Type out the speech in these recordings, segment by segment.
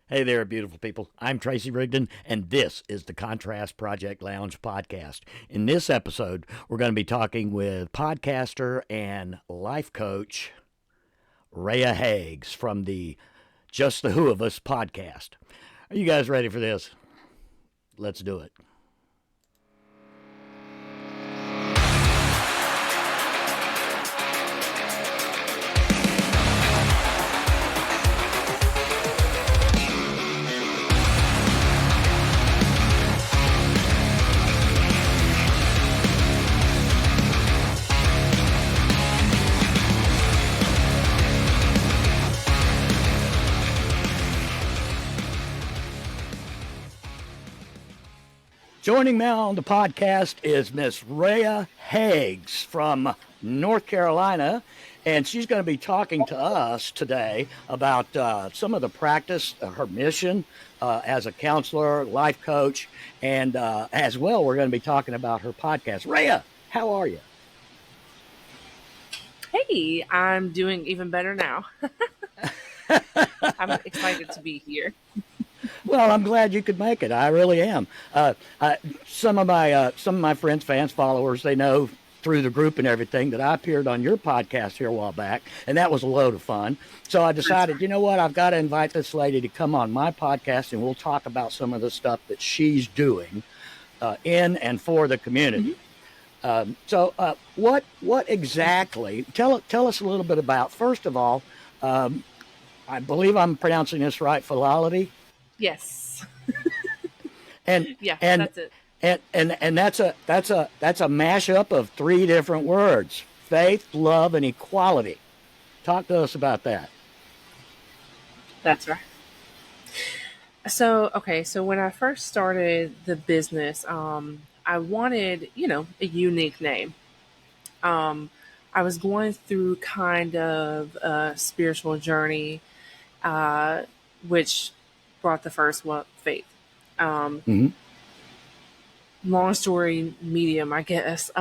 Hey there, beautiful people. I'm Tracy Rigdon, and this is the Contrast Project Lounge podcast. In this episode, we're going to be talking with podcaster and life coach Rhea Higgs from the Just the Who of Us podcast. Are you guys ready for this? Let's do it. Joining me on the podcast is Miss Rhea Higgs from North Carolina, and she's going to be talking to us today about some of the practice, her mission as a counselor, life coach, and as well, we're going to be talking about her podcast. Rhea, how are you? Hey, I'm doing even better now. I'm excited to be here. Well, I'm glad you could make it. I really am. Some of my friends, fans, followers, they know through the group and everything that I appeared on your podcast here a while back, and that was a load of fun. So I decided, you know what, I've got to invite this lady to come on my podcast, and we'll talk about some of the stuff that she's doing in and for the community. What exactly? Tell us a little bit about. First of all, I believe I'm pronouncing this right, philology. Yes. and Yeah, and that's it. and that's a mashup of three different words: faith, love, and equality. Talk to us about that. That's right. So when I first started the business, I wanted, a unique name. Um, I was going through kind of a spiritual journey, uh, which brought the first one, faith. Um, Mm-hmm. Long story medium, I guess.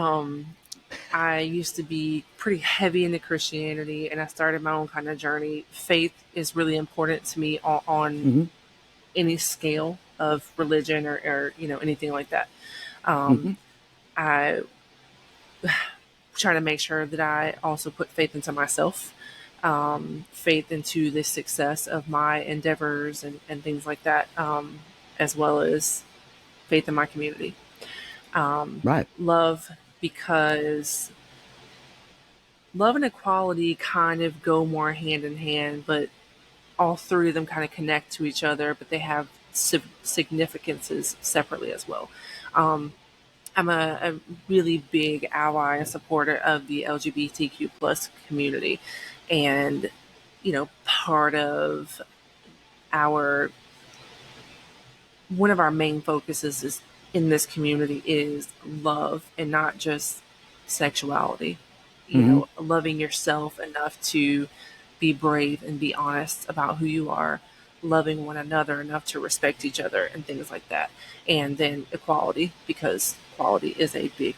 I used to be pretty heavy into Christianity, and I started my own kind of journey. Faith is really important to me on Mm-hmm. any scale of religion or anything like that. Um, Mm-hmm. I try to make sure that I also put faith into myself, faith into the success of my endeavors and things like that, as well as faith in my community. Right. Love, because love and equality kind of go more hand in hand, but all three of them kind of connect to each other, but they have significances separately as well. Um, I'm a really big ally and supporter of the LGBTQ plus community, and part of our one of our main focuses is in this community is love and not just sexuality. Mm-hmm. Loving yourself enough to be brave and be honest about who you are, loving one another enough to respect each other and things like that. And then equality, because equality is a big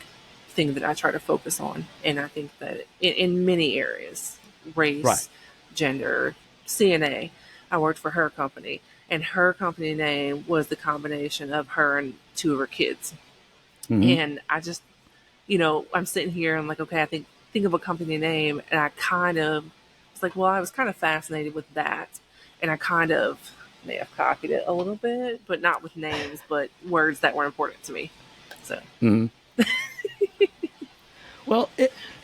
thing that I try to focus on. And I think that in many areas, Right. race, gender, CNA, I worked for her company, and her company name was the combination of her and two of her kids. Mm-hmm. And I just, I'm sitting here, I'm like, okay, think of a company name, and I kind of was like, well, I was kind of fascinated with that, and I kind of may have copied it a little bit, but not with names, but words that were important to me. So, Mm-hmm. Well,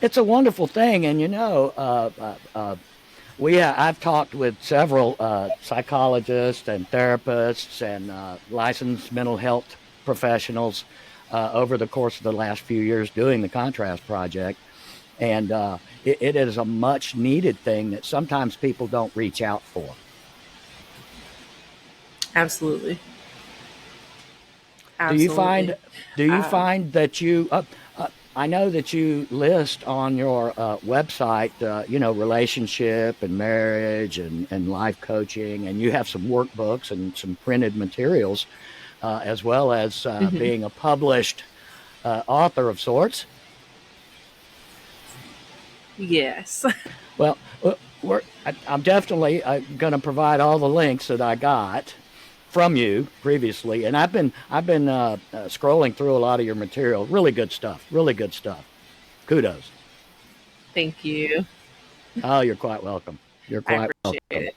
it's a wonderful thing, and I've talked with several psychologists and therapists and licensed mental health professionals over the course of the last few years doing the Contrast Project, and it is a much needed thing that sometimes people don't reach out for. absolutely, Do you absolutely. find do you Uh, find that you I know that you list on your website, relationship and marriage and life coaching, and you have some workbooks and some printed materials, as well as mhm. being a published author of sorts. Yes. Well, we're I'm definitely going to provide all the links that I got from you previously, and I've been scrolling through a lot of your material. Really good stuff. Really good stuff. Kudos. Thank you. Oh, you're quite welcome. You're I quite welcome. appreciate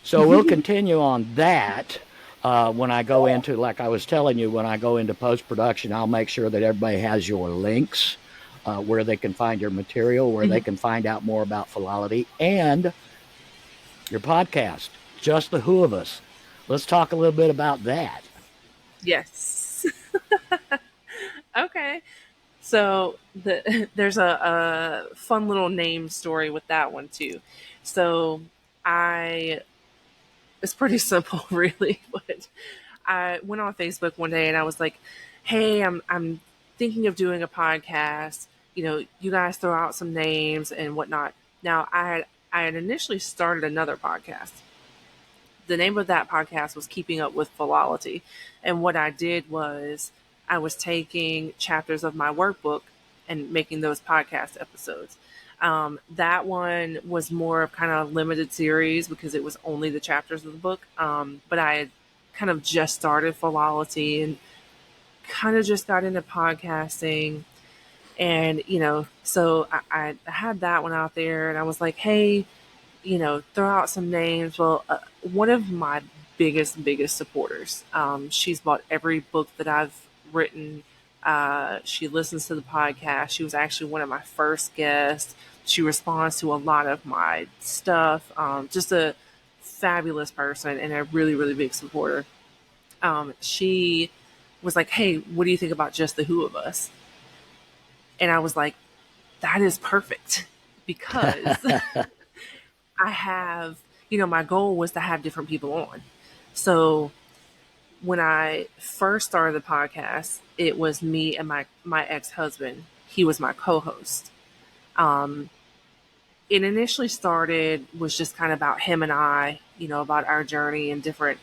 So we'll continue on that. When I go into, like I was telling you, when I go into post production, I'll make sure that everybody has your links where they can find your material, where they it. can find out more about Philology and your podcast, Just the Who of Us. Let's talk a little bit about that. Yes. Okay. So there's a fun little name story with that one too. So I it's pretty simple really, but I went on Facebook one day and I was like, "Hey, I'm thinking of doing a podcast. You know, you guys throw out some names and whatnot." Now I had initially started another podcast. The name of that podcast was Keeping Up with Philology, and what I did was I was taking chapters of my workbook and making those podcast episodes. That one was more of kind of limited series because it was only the chapters of the book. But I had kind of just started philology and kind of just got into podcasting. And, so I had that one out there and I was like, hey, throw out some names. Well, one of my biggest supporters, she's bought every book that I've written. She listens to the podcast. She was actually one of my first guests. She responds to a lot of my stuff. Just a fabulous person and a really, really big supporter. She was like, hey, what do you think about Just the Who of Us? And I was like, that is perfect because I have, my goal was to have different people on. So when I first started the podcast, it was me and my ex-husband. He was my co-host. Um, it initially started was just kind of about him and I, about our journey and different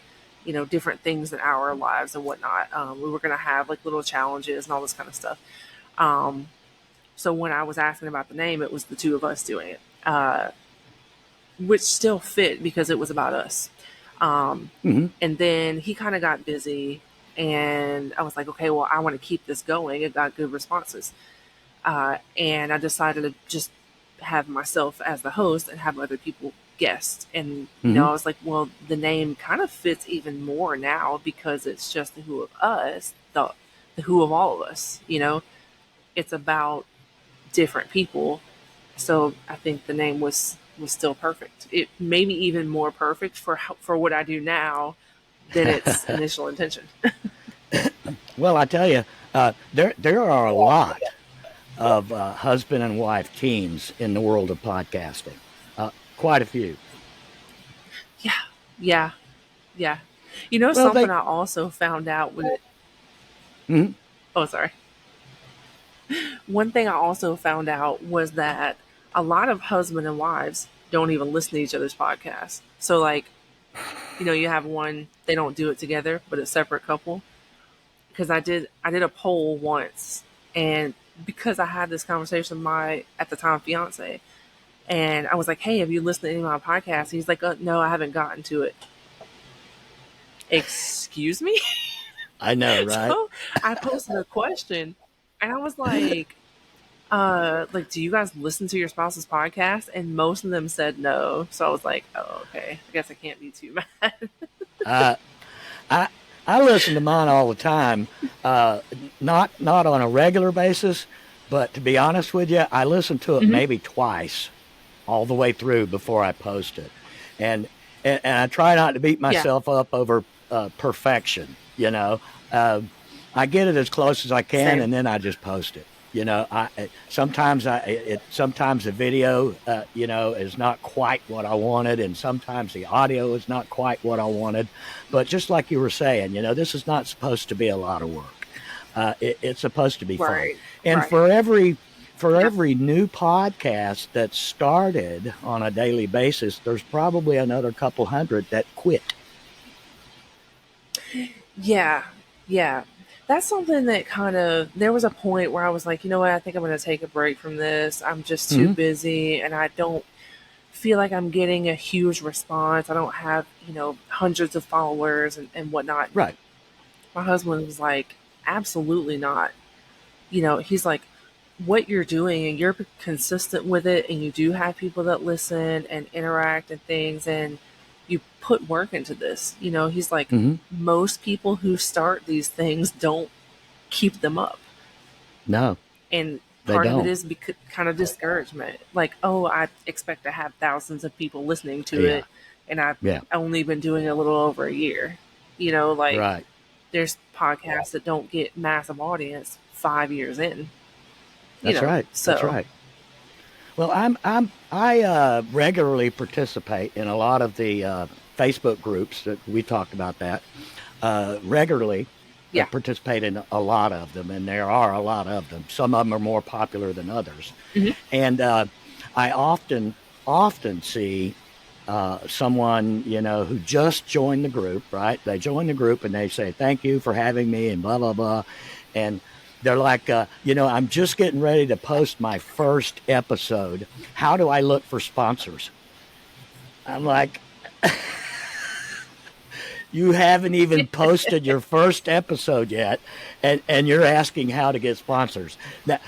things in our lives and whatnot. We were going to have like little challenges and all this kind of stuff. Um, so when I was asking about the name, it was the two of us doing it, which still fit because it was about us. Mm-hmm. And then he kind of got busy, and I was like, okay, well, I want to keep this going. It got good responses. And I decided to just have myself as the host and have other people guest. And, Mm-hmm. I was like, well, the name kind of fits even more now because it's just the who of us, the who of all of us, it's about different people. So I think the name was still perfect. It maybe even more perfect for what I do now than its initial intention. Well, I tell you, there are a lot of husband and wife teams in the world of podcasting. Quite a few. Yeah, yeah, yeah. Well, Something I also found out with it. mhm. Oh, sorry. One thing I also found out was that a lot of husband and wives don't even listen to each other's podcasts. So, like, you have one, they don't do it together, but a separate couple. Because I did a poll once, and because I had this conversation with my at the time fiance, and I was like, "Hey, have you listened to any of my podcasts?" He's like, "No, I haven't gotten to it." Excuse me. I know, right? So I posted a question, and I was like, do you guys listen to your spouse's podcast? And most of them said no. So I was like, oh, okay. I guess I can't be too mad. Uh, I I listen to mine all the time, uh, not on a regular basis, but to be honest with you, I listen to it Hmm. maybe twice all the way through before I post it, and and I try not to beat Yeah. myself up over perfection. Uh, I get it as close as I can, Same. and then I just post it. Sometimes sometimes the video is not quite what I wanted, and sometimes the audio is not quite what I wanted. But just like you were saying, this is not supposed to be a lot of work. It's supposed to be fun, Right. and Right. for Yeah. every new podcast that's started on a daily basis, there's probably another couple hundred that quit. Yeah. Yeah. That's something that there was a point where I was like, you know what? I think I'm going to take a break from this. I'm just too Hmm. busy and I don't feel like I'm getting a huge response. I don't have, hundreds of followers and whatnot. Right. My husband was like, absolutely not. He's like, what you're doing and you're consistent with it and you do have people that listen and interact and things and you put work into this. He's like, Hmm. most people who start these things don't keep them up. No, And they part of it don't. is kind of discouragement. Like, oh, I expect to have thousands of people listening to Yeah. it, and I've Yeah. only been doing it a little over a year. Like Right. there's podcasts that don't get massive audience 5 years in. That's right. That's So right. Well, I regularly participate in a lot of the Facebook groups that we talked about that regularly. yeah. Participate in a lot of them, and there are a lot of them. Some of them are more popular than others, Hmm. and I often see someone who just joined the group. Right? They join the group and they say thank you for having me and blah blah blah, and they're like, I'm just getting ready to post my first episode. How do I look for sponsors? I'm like, you haven't even posted your first episode yet, and you're asking how to get sponsors. Now,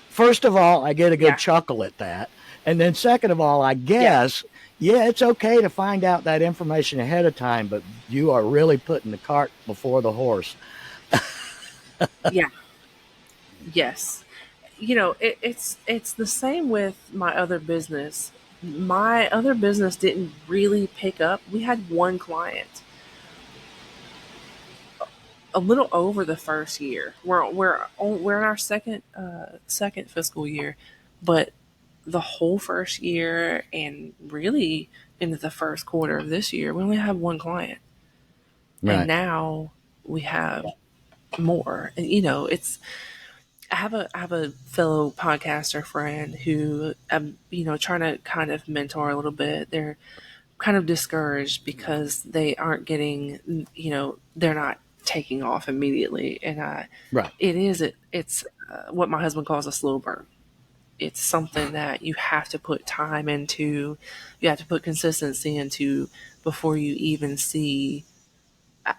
first of all, I get a good Yeah. chuckle at that. And then second of all, I Yeah. guess, yeah, it's okay to find out that information ahead of time, but you are really putting the cart before the horse. Yeah. Yes. It's the same with my other business. My other business didn't really pick up. We had one client a little over the first year. We're in our second fiscal year, but the whole first year and really into the first quarter of this year, we only have one client, and Right. now we have more. And it's I have a fellow podcaster friend who I'm trying to kind of mentor a little bit. They're kind of discouraged because they aren't getting, they're not taking off immediately. And Right. it's what my husband calls a slow burn. It's something that you have to put time into, you have to put consistency into before you even see,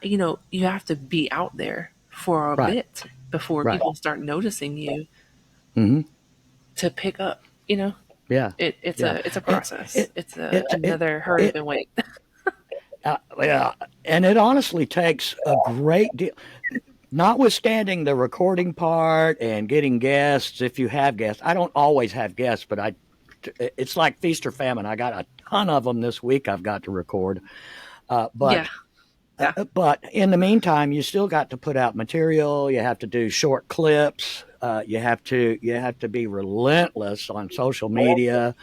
you have to be out there for a Right. bit before Right. people start noticing you Hmm. to pick up. Yeah. It's Yeah. a It, process. it, It's it, another hurry up it, and wait. yeah. And it honestly takes a great deal, notwithstanding the recording part and getting guests. If you have guests, I don't always have guests, but it's like feast or famine. I got a ton of them this week I've got to record. Uh, Yeah, but yeah, but in the meantime, you still got to put out material. You have to do short clips. You have to be relentless on social media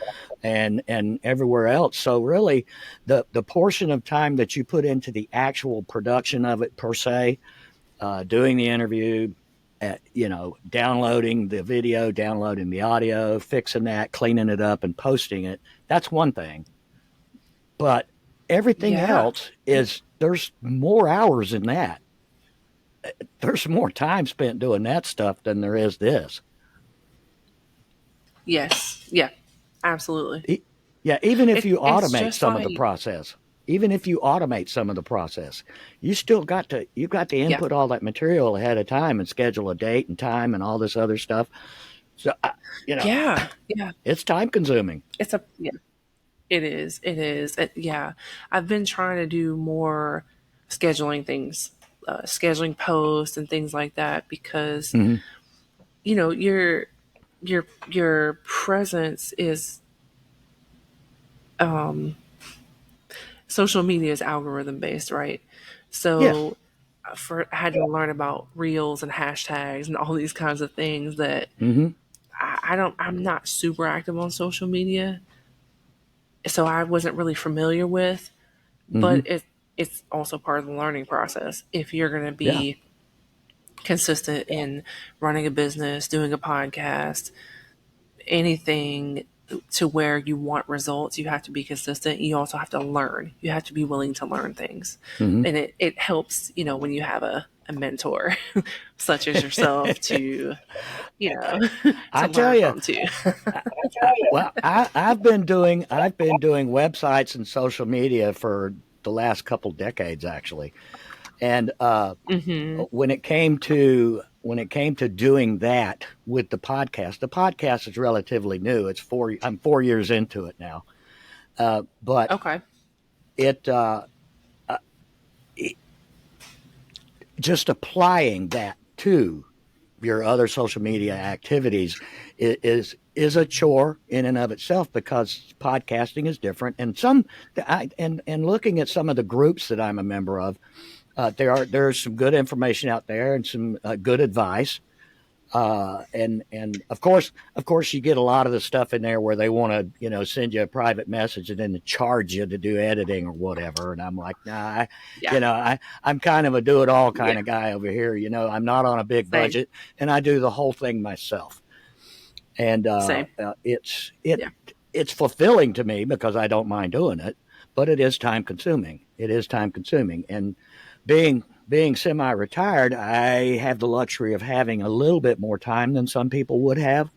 and everywhere else. So really, the portion of time that you put into the actual production of it per se, doing the interview, downloading the video, downloading the audio, fixing that, cleaning it up, and posting it. That's one thing. But everything yeah. else is there's more hours in that. There's more time spent doing that stuff than there is this. Yes, yeah, absolutely. E- Yeah, even if you It's automate just some of the like, process, even if you automate some of the process, you got to yeah, input all that material ahead of time and schedule a date and time and all this other stuff. So you know, yeah, yeah. it's time consuming. Yeah, it is. It is. Yeah, I've been trying to do more scheduling things, scheduling posts and things like that because Hmm. your presence is social media is algorithm based, right? Yeah. So I had to learn about reels and hashtags and all these kinds of things that Hmm. I'm not super active on social media, so I wasn't really familiar with. Hmm. But it's also part of the learning process. If you're going to Yeah. be consistent in running a business, doing a podcast, anything, to where you want results, you have to be consistent. You also have to learn. You have to be willing to learn things. Hmm. And it helps, when you have a mentor such as yourself to, I to tell learn you, from too. well, I've been doing websites and social media for the last couple decades actually, and Hmm. when it came to doing that with the podcast is relatively new. I'm 4 years into it now, but Okay. it, it just applying that to your other social media activities is a chore in and of itself because podcasting is different. And and looking at some of the groups that I'm a member of, there's some good information out there and some good advice. And of course, you get a lot of the stuff in there where they want to, send you a private message and then charge you to do editing or whatever. And I'm like, nah, Yeah. I'm kind of a do it all Yeah. kind of guy over here. I'm not on a big Same. budget and I do the whole thing myself. And Same. Yeah. it's fulfilling to me because I don't mind doing it, but it is time consuming. And being semi-retired, I have the luxury of having a little bit more time than some people would have.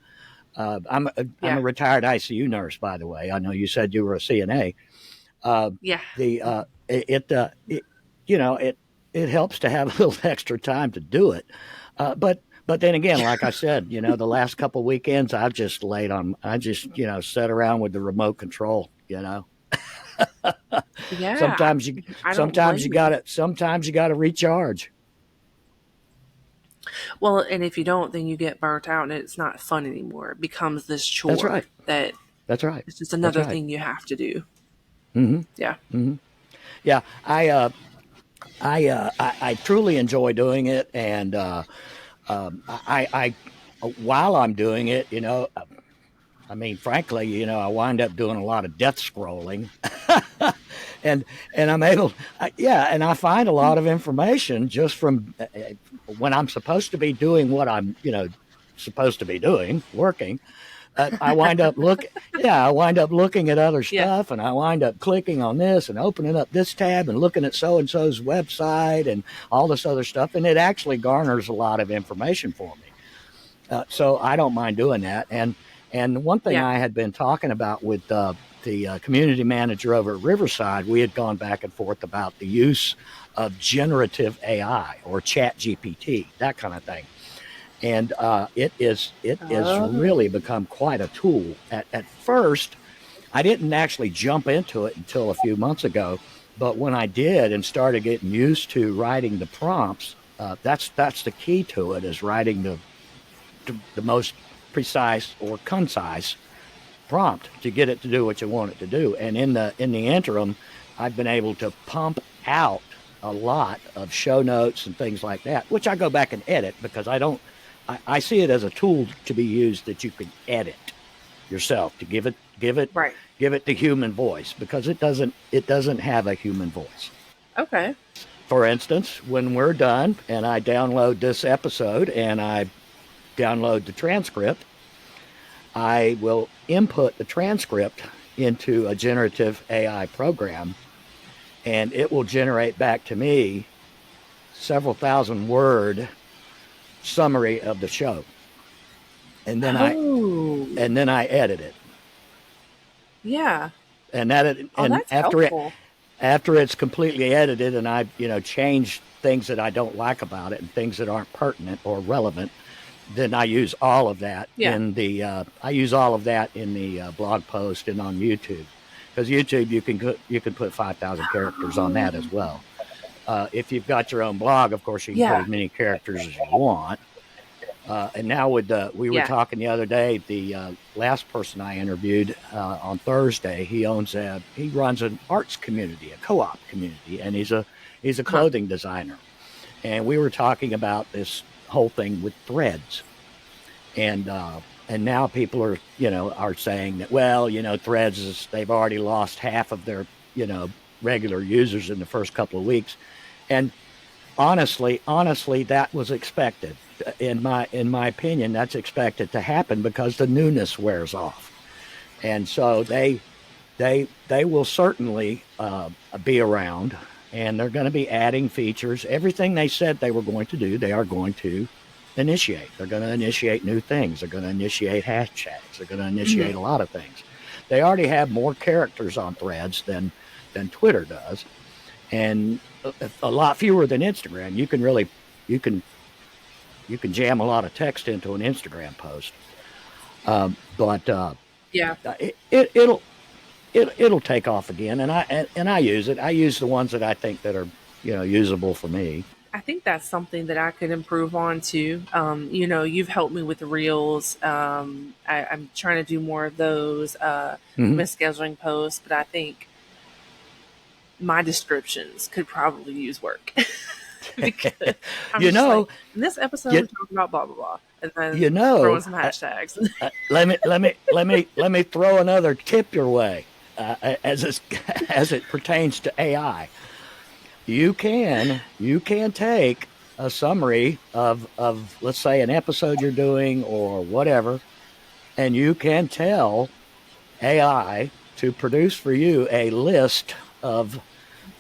I'm a Yeah. retired ICU nurse, by the way. I know you said you were a CNA. Uh, Yeah. the it you know it helps to have a little extra time to do it. But then again, like I said, the last couple weekends I just sat around with the remote control. Yeah. Sometimes you I don't blame you. sometimes you gotta recharge. Well, and if you don't, then you get burnt out and it's not fun anymore. It becomes this That's chore right. that That's right. it's just That's another right. thing you have to do. Hmm. Yeah. Hmm. Yeah, I truly enjoy doing it, and while I'm doing it, I mean, frankly, I wind up doing a lot of death scrolling, and I'm able, yeah, and I find a lot of information just from when I'm supposed to be doing what I'm, supposed to be doing, working. I wind up I wind up looking at other Yeah. stuff, and I wind up clicking on this and opening up this tab and looking at so and so's website and all this other stuff, and it actually garners a lot of information for me. So I don't mind doing that. And one thing Yeah. I had been talking about with the community manager over at Riverside, we had gone back and forth about the use of generative AI or Chat GPT, that kind of thing. And it is Oh. really become quite a tool. At first, I didn't actually jump into it until a few months ago, but when I did and started getting used to writing the prompts, that's the key to it is writing the most precise or concise prompt to get it to do what you want it to do. And in the interim, I've been able to pump out a lot of show notes and things like that, which I go back and edit because I don't. I see it as a tool to be used that you can edit yourself to Right. give it the human voice because it doesn't have a human voice. Okay. For instance, when we're done and I download this episode and I download the transcript, I will input the transcript into a generative AI program and it will generate back to me several thousand word summary of the show. And then I Oh. and then I edit it. Yeah. Oh, And that's helpful. after it's completely edited and I change things that I don't like about it and things that aren't pertinent or relevant, then I use all of that Yeah. in the blog post and on YouTube, because YouTube you can put 5,000 characters on that as well. If you've got your own blog, of course you can put Yeah. as many characters as you want. And now we were Yeah. talking the other day. The last person I interviewed on Thursday, he runs an arts community, a co-op community, and he's a Huh. clothing designer. And we were talking about this whole thing with threads, and now people are saying that, well, threads they've already lost half of their regular users in the first couple of weeks, and honestly, that was expected. In my opinion, that's expected to happen because the newness wears off. And so they will certainly be around, and they're going to be adding features. Everything they said they were going to do, they are going to initiate. They're going to initiate new things. They're going to initiate hashtags. They're going to initiate Mhm. a lot of things. They already have more characters on Threads than Twitter does, and a lot fewer than Instagram. You can you can jam a lot of text into an Instagram post, but Yeah. it'll it'll take off again, and I use it. I use the ones that I think that are usable for me. I think that's something that I could improve on too. You've helped me with the reels. I'm trying to do more of those. Hmm. Been scheduling posts, but I think my descriptions could probably use work because I'm you just like, know, in this episode, you, we're talking about blah, blah, blah. And you then throw know. in some hashtags. Let me throw another tip your way, as as it pertains to AI. You can take a summary of let's say an episode you're doing or whatever, and you can tell AI to produce for you a list of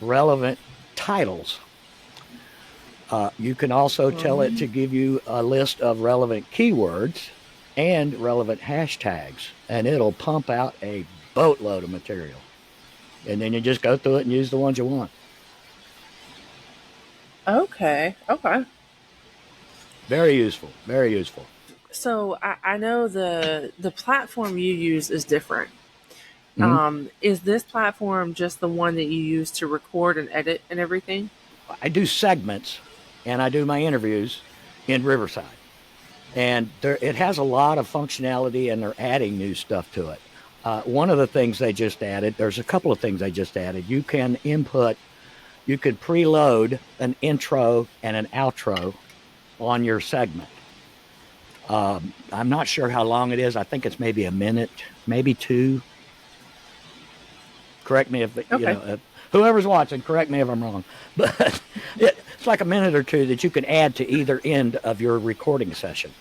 relevant titles. You can also tell it to Um, give you a list of relevant keywords and relevant hashtags, and it'll pump out a boatload of material. And then you just go through it and use the ones you want. okay. Okay. Very useful. Very useful. So I know the platform you use is different. Hmm. Is this platform just the one that you use to record and edit and everything? I do segments, and I do my interviews in Riverside. And it has a lot of functionality, and they're adding new stuff to it. One of the things they just added, there's a couple of things they just added. You could preload an intro and an outro on your segment. I'm not sure how long it is. I think it's maybe a minute, maybe two. Correct me if Okay. whoever's watching. Correct me if I'm wrong, but it's like a minute or two that you can add to either end of your recording session,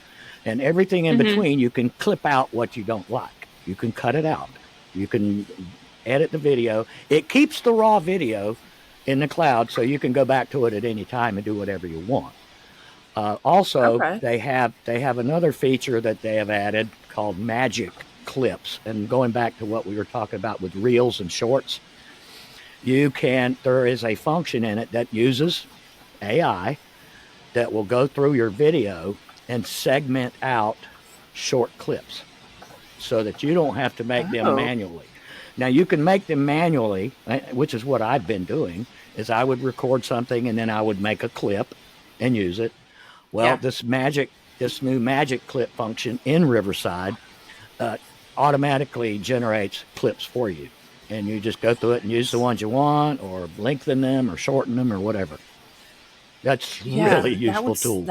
and everything in Hmm. between you can clip out what you don't like. You can cut it out. You can edit the video. It keeps the raw video in the cloud, so you can go back to it at any time and do whatever you want. Also, Okay. they have another feature that they have added called Magic Clips. And going back to what we were talking about with reels and shorts, there is a function in it that uses AI that will go through your video and segment out short clips so that you don't have to make them Oh. manually. Now you can make them manually, which is what I've been doing. Is I would record something and then I would make a clip and use it. Well, Yeah. this new magic clip function in Riverside uh, automatically generates clips for you, and you just go through it and use the ones you want, or lengthen them, or shorten them, or whatever. That's Yeah. really useful tool.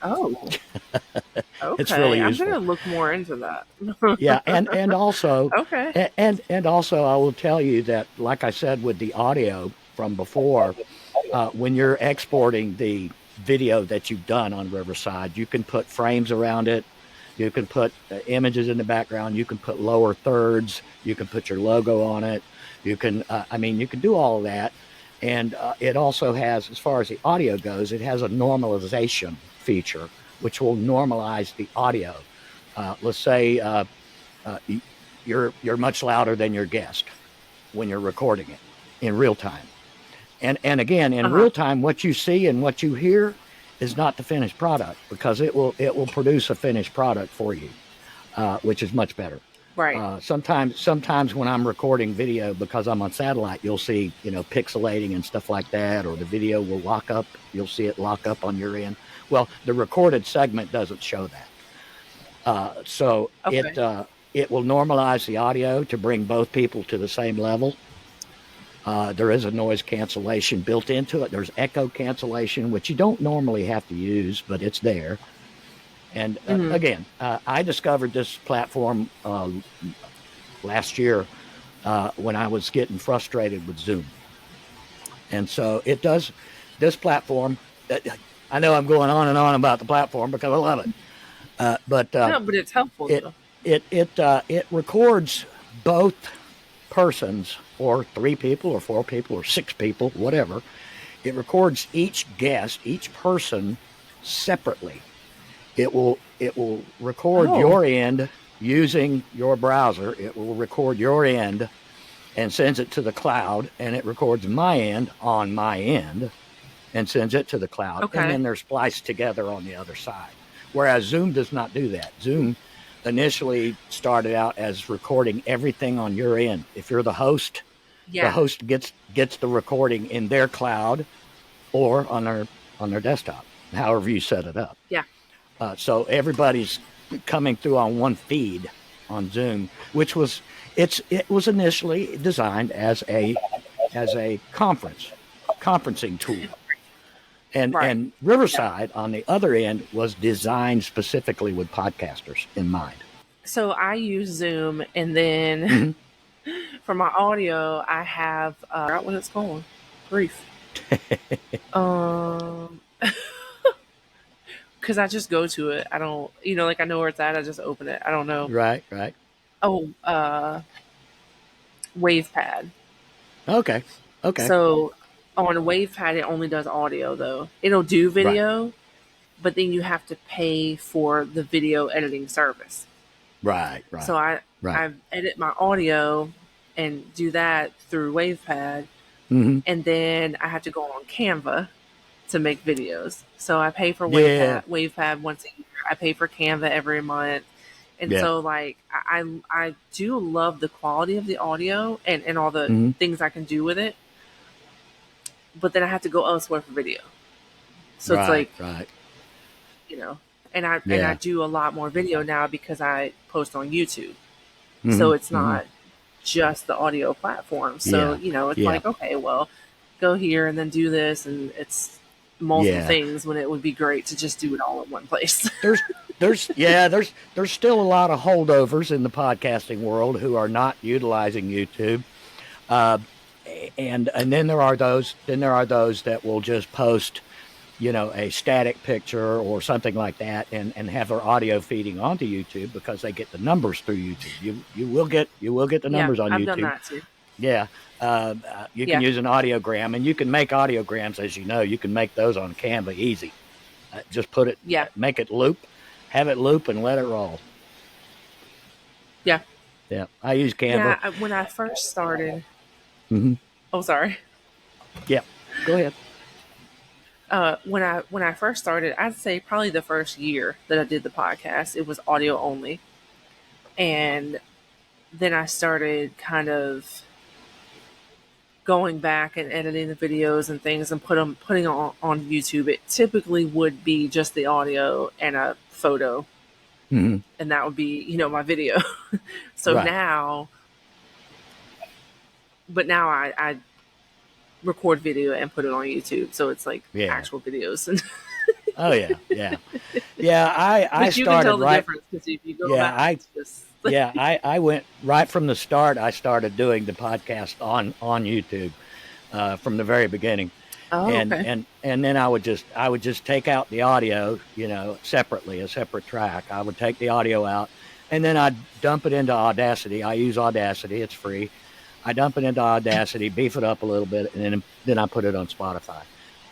Oh. It's Okay. really I'm gonna useful. look more into that. Yeah, and also, Okay. and also, I will tell you that, like I said with the audio from before, when you're exporting the video that you've done on Riverside, you can put frames around it. You can put images in the background. You can put lower thirds. You can put your logo on it. You can do all of that. And it also has, as far as the audio goes, it has a normalization feature, which will normalize the audio. Let's say uh, you're much louder than your guest when you're recording it in real time. And again, in Uh huh. real time, what you see and what you hear is not the finished product, because it will produce a finished product for you, which is much better. Right. Sometimes when I'm recording video, because I'm on satellite, you'll see pixelating and stuff like that, or the video will lock up. You'll see it lock up on your end. Well, the recorded segment doesn't show that, so Okay. it will normalize the audio to bring both people to the same level. There is a noise cancellation built into it. There's echo cancellation, which you don't normally have to use, but it's there. And Hmm. again, I discovered this platform last year when I was getting frustrated with Zoom. And so it does this platform. I know I'm going on and on about the platform because I love it. But No, but it's helpful it though. it records both persons, or 3 people or 4 people or 6 people, whatever. It records each guest, each person separately. It will record Oh, your end using your browser. It will record your end and sends it to the cloud, and it records my end on my end and sends it to the cloud, and okay. then they're spliced together on the other side. Whereas Zoom does not do that. Zoom initially started out as recording everything on your end. If you're the Yeah, host gets the recording in their cloud or on their desktop, however you set it up. yeah. So everybody's coming through on one feed on Zoom, which was it was initially designed as a conferencing tool. Right. And Riverside on the other end was designed specifically with podcasters in mind. So I use Zoom, and then Hmm. for my audio, I have I forgot what it's called. Grief. Um, because I just go to it. I don't, like I know where it's at. I just open it. I don't know. Right, right. Oh, WavePad. Okay, okay. So on WavePad, it only does audio though. It'll do Right, video, but then you have to pay for the video editing service. right, So right, I right. I edit my audio and do that through WavePad, Hmm. and then I have to go on Canva to make videos. So I pay for Yeah, WavePad once a year. I pay for Canva every month. And yeah. so like I do love the quality of the audio and all the Hmm. things I can do with it, but then I have to go elsewhere for video. So it's Right, like, right. you know, and I Yeah. do a lot more video now because I post on YouTube. Hmm. So it's Hmm. not just the audio platform. So, Yeah, it's yeah, like, okay, well, go here and then do this, and it's multiple yeah. things when it would be great to just do it all in one place. There's there's still a lot of holdovers in the podcasting world who are not utilizing YouTube. Uh, and then there are those that will just post, a static picture or something like that, and have their audio feeding onto YouTube because they get the numbers through YouTube. You will get the Yeah, numbers on I've done YouTube. that too. Yeah. You can Yeah, use an audiogram, and you can make audiograms, as you know. You can make those on Canva easy. Just yeah, make it loop, have it loop, and let it roll. yeah, Yeah, I use Canva. yeah. When I first started, Hmm. oh, sorry. Yeah, go ahead. When I first started, I'd say probably the first year that I did the podcast, it was audio only, and then I started kind of going back and editing the videos and things and putting on YouTube. It typically would be just the audio and a photo, Hmm. and that would be my video. So Right. now, but now I record video and put it on YouTube, so it's like Yeah. actual videos. And Oh yeah. Yeah. Yeah. I but you can started tell the right. difference because if you go Yeah. back, I it's just yeah. I went right from the start. I started doing the podcast on YouTube from the very beginning. oh, and okay. and and then I would just take out the audio, separately, a separate track. I would take the audio out, and then I'd dump it into Audacity. I use Audacity; it's free. I dump it into Audacity, beef it up a little bit, and then I put it on Spotify,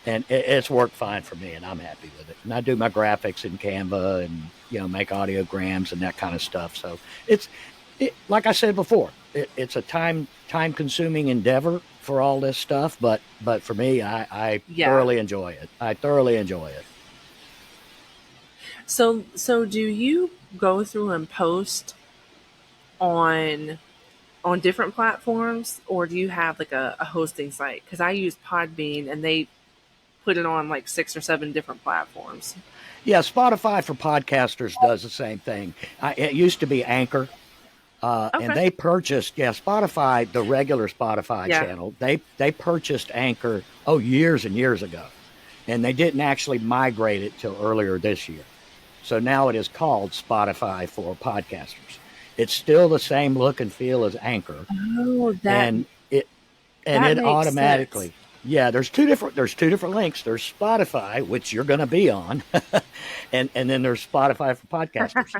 and it's worked fine for me, and I'm happy with it. And I do my graphics in Canva, and make audiograms and that kind of stuff. So it's like I said before, it's a time consuming endeavor for all this stuff, but for me, I Yeah. thoroughly enjoy it. I thoroughly enjoy it. So do you go through and post on different platforms, or do you have like a hosting site? Because I use Podbean, and they put it on like 6 or 7 different platforms. Yeah, Spotify for podcasters does the same thing. It used to be Anchor, and Okay. they purchased, yeah, Spotify, the regular Spotify Yeah. channel. They purchased Anchor, years and years ago, and they didn't actually migrate it till earlier this year. So now it is called Spotify for podcasters. It's still the same look and feel as Anchor, Oh, and it makes sense. automatically, yeah, there's two different links. There's Spotify, which you're going to be on, and then there's Spotify for podcasters.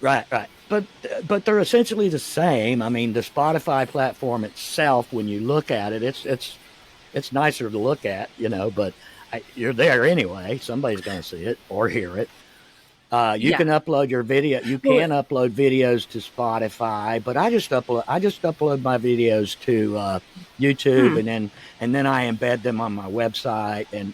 Right, right. But they're essentially the same. I mean, the Spotify platform itself, when you look at it, it's nicer to look at, but you're there anyway. Somebody's going to see it or hear it. You Yeah. can upload your video. You Well, can upload videos to Spotify, but I just upload my videos to YouTube, hmm. and then I embed them on my website, and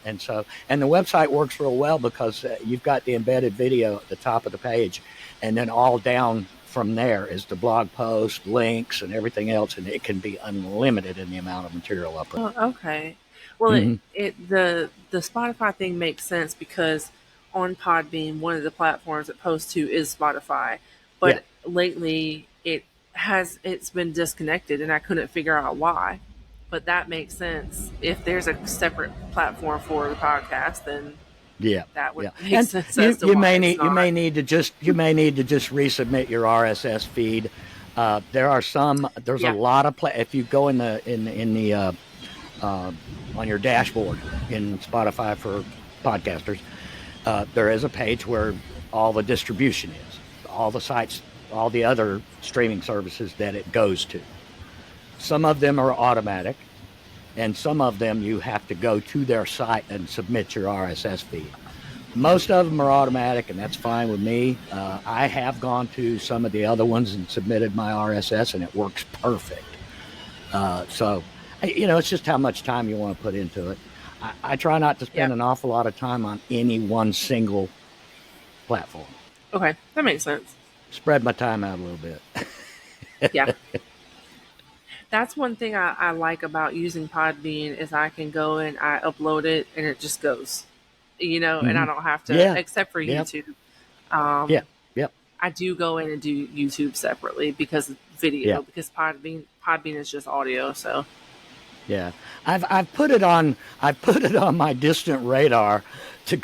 the website works real well because you've got the embedded video at the top of the page, and then all down from there is the blog post, links, and everything else, and it can be unlimited in the amount of material I put. Oh, okay. Well, Mm-hmm. the Spotify thing makes sense because on Podbean, one of the platforms it posts to is Spotify, Yeah. but lately it's been disconnected, and I couldn't figure out why. But that makes sense. If there's a separate platform for the podcast, then Yeah, that would yeah, make and sense you as to you why may it's need you not. may need to just resubmit your RSS feed. There's a Yeah. lot of if you go in the uh, on your dashboard in Spotify for podcasters, there is a page where all the distribution is, all the sites, all the other streaming services that it goes to. Some of them are automatic, and some of them you have to go to their site and submit your RSS feed. Most of them are automatic, and that's fine with me. I have gone to some of the other ones and submitted my RSS, and it works perfect. So, it's just how much time you want to put into it. I try not to Yeah. spend an awful lot of time on any one single platform. Okay, that makes sense. Spread my time out a little bit. Yeah. That's one thing I like about using Podbean is I can go and I upload it and it just goes, and I Hmm. don't have to, Yeah. except for Yep. YouTube. Yeah. Um, Yep. I do go in and do YouTube separately because of Yeah. video, because Podbean is just audio. So Yeah, I've put it on my distant radar to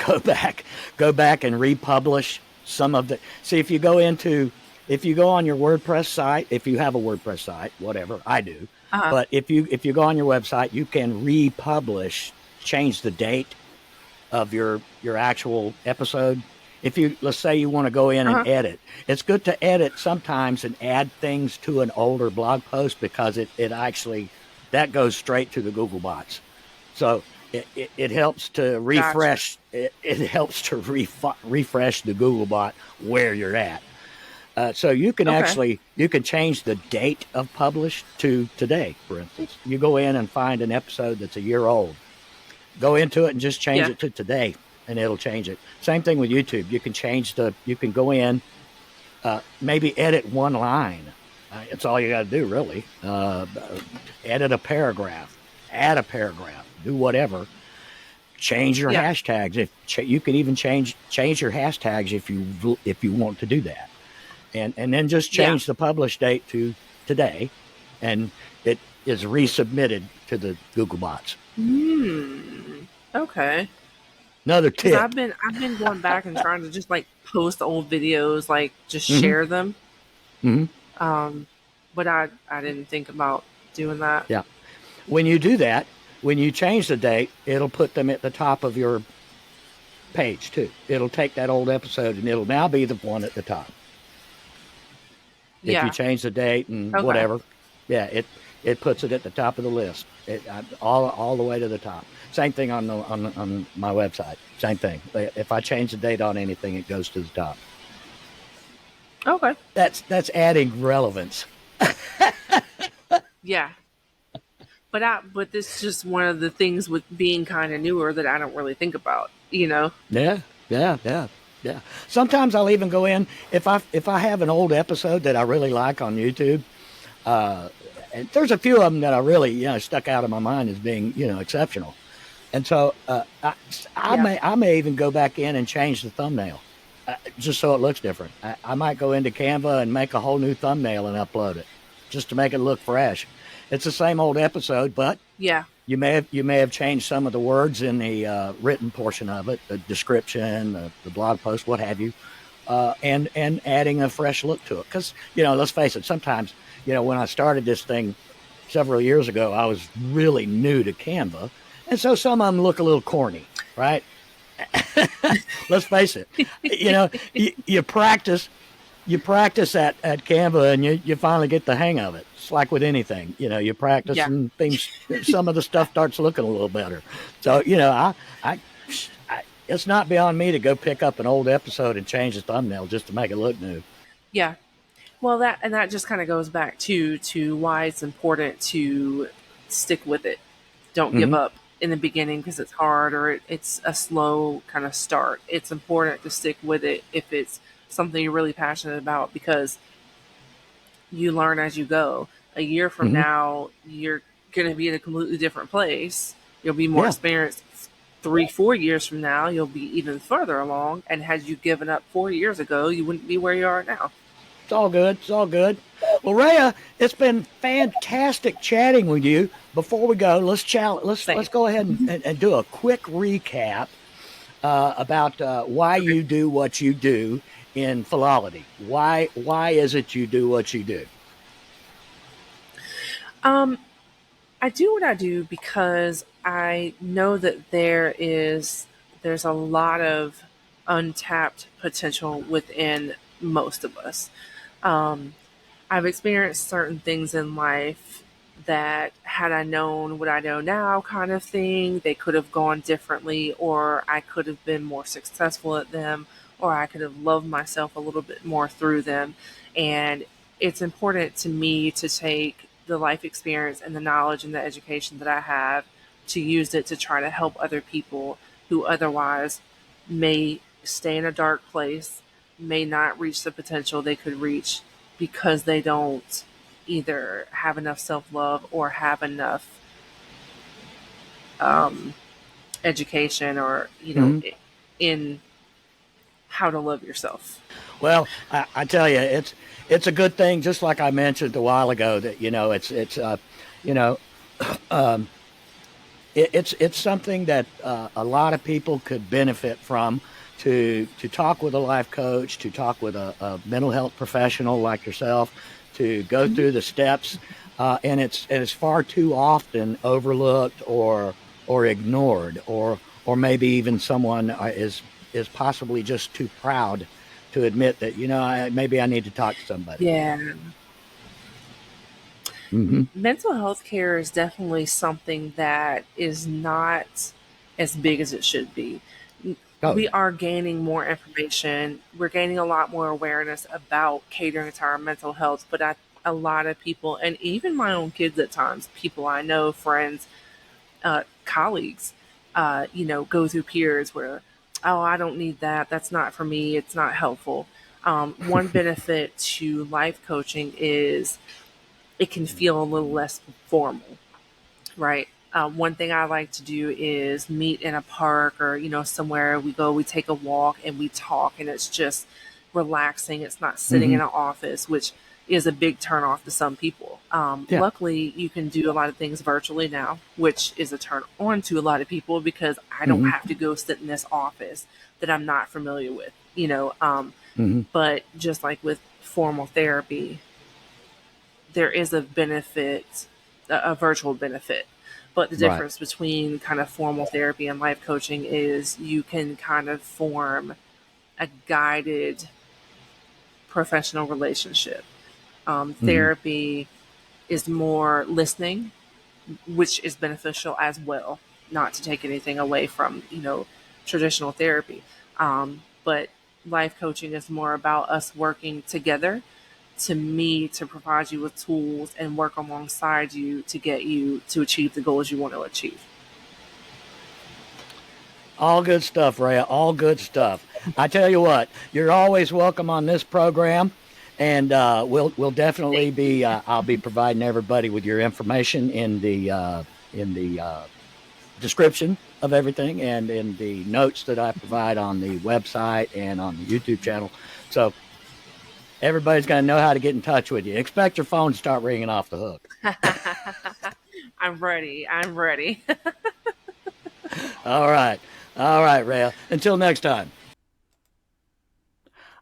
go back and republish some of the. See, if you go on your WordPress site, if you have a WordPress site, whatever I do, uh but if you go on your website, you can republish, change the date of your actual episode. If you let's say you want to go in and huh. edit, it's good to edit sometimes and add things to an older blog post because it actually that goes straight to the Google bots. So it helps to Gotcha. refresh it helps to refresh the Google bot where you're at. So Okay. you can change the date of publish to today, for instance. You go in and find an episode that's a year old, go into it and just change Yeah. it to today, and it'll change it. Same thing with YouTube. You can go in, maybe edit one line. It's all you got to do, really. Edit a paragraph, add a paragraph, do whatever. Change your Yeah. hashtags. If you can even change your hashtags if you want to do that, and then just Yeah. change the publish date to today, and it is resubmitted to the Google bots. Hmm. Okay. Another Because tip. I've been going back and trying to just like post old videos, like just Hmm. share them. Hmm. Um, but I didn't think about doing that. Yeah. When you do that, when you change the date, it'll put them at the top of your page too. It'll take that old episode and it'll now be the one at the top. If you Yeah. change the date and Okay. whatever, yeah, it puts it at the top of the list. All the way to the top. Same thing on my website. Same thing. If I change the date on anything, it goes to the top. Okay. That's adding relevance. Yeah. But this is just one of the things with being kind of newer that I don't really think about, Yeah, yeah, yeah, yeah. Sometimes I'll even go in if I have an old episode that I really like on YouTube. Uh, and there's a few of them that I really stuck out of my mind as being exceptional. And so I Yeah. may even go back in and change the thumbnail just so it looks different. I might go into Canva and make a whole new thumbnail and upload it just to make it look fresh. It's the same old episode, but Yeah. you may have changed some of the words in the written portion of it, the description, the blog post, what have you, and adding a fresh look to it. Because let's face it, sometimes when I started this thing several years ago, I was really new to Canva, and so some of them look a little corny, right? Let's face it. You practice you practice at Canva and you finally get the hang of it. It's like with anything, you practice Yeah. and things, some of the stuff starts looking a little better. So, I it's not beyond me to go pick up an old episode and change the thumbnail just to make it look new. Yeah. Well, that just kind of goes back to why it's important to stick with it. Don't give Hmm. up in the beginning because it's hard or it's a slow kind of start. It's important to stick with it if it's something you're really passionate about because you learn as you go. A year from Hmm. now, you're going to be in a completely different place. You'll be more Yeah, experienced. 3, 4 years from now, you'll be even further along. And had you given up 4 years ago, you wouldn't be where you are now. it's all good. It's all good. Well, Rhea, it's been fantastic chatting with you. Before we go, let's Same. go ahead and do a quick recap about why you do what you do in philology. Why is it you do what you do? Um, I do what I do because I know that there's a lot of untapped potential within most of us. Um, I've experienced certain things in life that had I known what I know now kind of thing, they could have gone differently or I could have been more successful at them or I could have loved myself a little bit more through them. And it's important to me to take the life experience and the knowledge and the education that I have to use it to try to help other people who otherwise may stay in a dark place, may not reach the potential they could reach because they don't either have enough self love or have enough um, education or, Mhm. in how to love yourself. Well, I tell you, it's a good thing. Just like I mentioned a while ago, that it's you know, um, it's something that a lot of people could benefit from. To talk with a life coach, to talk with a mental health professional like yourself, to go through the steps, and it's far too often overlooked or ignored, or maybe even someone is possibly just too proud to admit that maybe I need to talk to somebody. Yeah. Hmm. Mental health care is definitely something that is not as big as it should be. Oh We yeah. are gaining more information. We're gaining a lot more awareness about catering to our mental health, but a lot of people, and even my own kids at times, people I know, friends, colleagues, go through periods where, oh, I don't need that. That's not for me. It's not helpful. One benefit to life coaching is it can feel a little less formal, right? One thing I like to do is meet in a park or, somewhere we go, we take a walk and we talk and it's just relaxing. It's not sitting Hmm. in an office, which is a big turn off to some people. Yeah. Luckily, you can do a lot of things virtually now, which is a turn on to a lot of people because I don't Hmm. have to go sit in this office that I'm not familiar with, Hmm. but just like with formal therapy, there is a benefit, a virtual benefit. But the Right. difference between kind of formal therapy and life coaching is you can kind of form a guided professional relationship. Hmm. Therapy is more listening, which is beneficial as well, not to take anything away from, traditional therapy. But life coaching is more about us working together to me to provide you with tools and work alongside you to get you to achieve the goals you want to achieve. All good stuff, Rhea. All good stuff. I tell you what, you're always welcome on this program, and we'll definitely Thank you. be. I'll be providing everybody with your information in the description of everything, and in the notes that I provide on the website and on the YouTube channel. So everybody's going to know how to get in touch with you. Expect your phone to start ringing off the hook. I'm ready. I'm ready. All right, all right, Rhea. Until next time.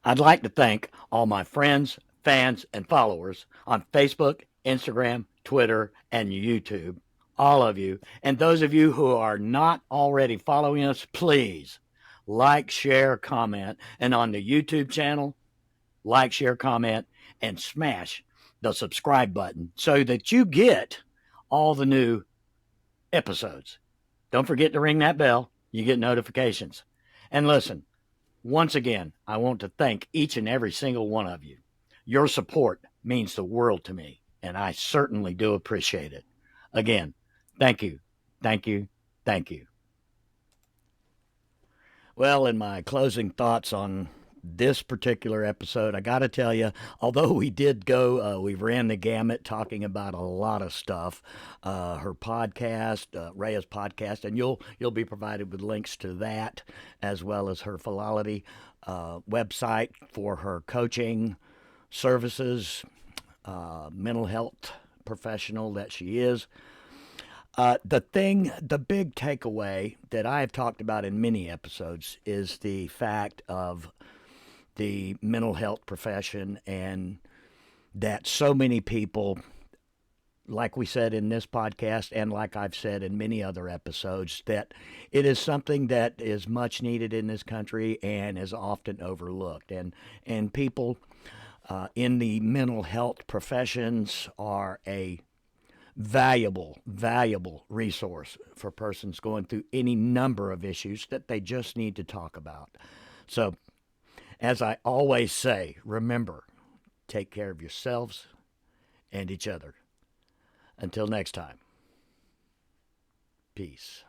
I'd like to thank all my friends, fans, and followers on Facebook, Instagram, Twitter, and YouTube. All of you. And those of you who are not already following us, please like, share, comment. And on the YouTube channel, like, share, comment, and smash the subscribe button so that you get all the new episodes. Don't forget to ring that bell. You get notifications. And listen, once again, I want to thank each and every single one of you. Your support means the world to me, and I certainly do appreciate it. Again, thank you, thank you, thank you. Well, in my closing thoughts on this particular episode, I got to tell you, although we did go, we ran the gamut talking about a lot of stuff. Her podcast, Rhea's podcast, and you'll be provided with links to that, as well as her Philology website for her coaching services, mental health professional that she is. The big takeaway that I have talked about in many episodes is the fact of the mental health profession, and that so many people, like we said in this podcast and like I've said in many other episodes, that it is something that is much needed in this country and is often overlooked. And people in the mental health professions are a valuable resource for persons going through any number of issues that they just need to talk about. So, as I always say, remember, take care of yourselves and each other. Until next time, peace.